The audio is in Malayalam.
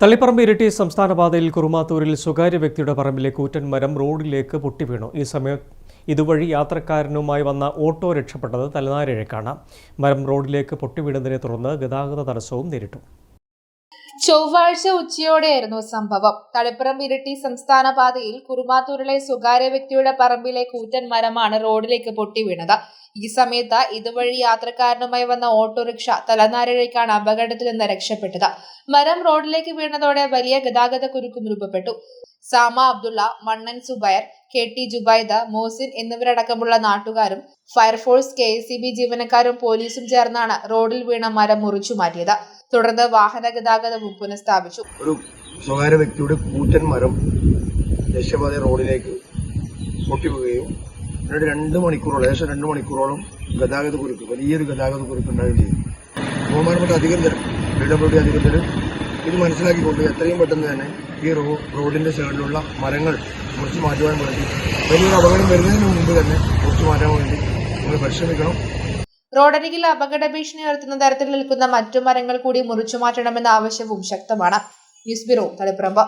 തളിപ്പറമ്പ് ഇരിട്ടി സംസ്ഥാന പാതയിൽ കുറുമാത്തൂരിൽ സ്വകാര്യ വ്യക്തിയുടെ പറമ്പിലെ കൂറ്റൻ മരം റോഡിലേക്ക് പൊട്ടിവീണു. ഈ സമയം ഇതുവഴി യാത്രക്കാരനുമായി വന്ന ഓട്ടോ രക്ഷപ്പെട്ടത് തലനാരിഴക്കാണ്. മരം റോഡിലേക്ക് പൊട്ടിവീണതിനെ തുടർന്ന് ഗതാഗത തടസ്സവും നേരിട്ടു. ചൊവ്വാഴ്ച ഉച്ചയോടെയായിരുന്നു സംഭവം. തളിപ്പറമ്പ് ഇരിട്ടി സംസ്ഥാന പാതയിൽ കുറുമാത്തൂരിലെ സ്വകാര്യ വ്യക്തിയുടെ പറമ്പിലെ കൂറ്റൻ മരമാണ് റോഡിലേക്ക് പൊട്ടിവീണത്. ഈ സമയത്ത് ഇതുവഴി യാത്രക്കാരനുമായി വന്ന ഓട്ടോറിക്ഷ തലനാരിഴയ്ക്കാണ് അപകടത്തിൽ നിന്ന് രക്ഷപ്പെട്ടത്. മരം റോഡിലേക്ക് വീണതോടെ വലിയ ഗതാഗത കുരുക്കും രൂപപ്പെട്ടു. സാമ അബ്ദുള്ള, മണ്ണൻ സുബൈർ, KT ജുബൈദ്, മോസിൻ എന്നിവരടക്കമുള്ള നാട്ടുകാരും ഫയർഫോഴ്സ്, KSEB ജീവനക്കാരും പോലീസും ചേർന്നാണ് റോഡിൽ വീണ മരം മുറിച്ചു മാറ്റിയത്. തുടർന്ന് വാഹന ഗതാഗതവും പുനഃസ്ഥാപിച്ചു. ഒരു സ്വകാര്യ വ്യക്തിയുടെ കൂറ്റൻ മരം ദേശീയപാത റോഡിലേക്ക് പൊട്ടിപ്പോവുകയും പിന്നീട് 2 മണിക്കൂറോളം വലിയൊരു ഗതാഗത കുരുക്ക് ഉണ്ടാവുകയും ചെയ്തു. ബഹുമാനപ്പെട്ട അധികൃതരും PWD അധികൃതരും ഇത് മനസ്സിലാക്കിക്കൊണ്ട് എത്രയും പെട്ടെന്ന് തന്നെ ഈ റോഡിന്റെ സൈഡിലുള്ള മരങ്ങൾ മുറിച്ചു മാറ്റുവാൻ വേണ്ടി, വലിയൊരു അപകടം വരുന്നതിന് മുമ്പ് തന്നെ മുറിച്ചു മാറ്റാൻ വേണ്ടി നിങ്ങൾ പരിശ്രമിക്കണം. റോഡരികിൽ അപകട ഭീഷണി ഉയർത്തുന്ന തരത്തിൽ നിൽക്കുന്ന മറ്റു മരങ്ങൾ കൂടി മുറിച്ചു മാറ്റണമെന്ന ആവശ്യവും ശക്തമാണ്. News bureau, Taliparamba.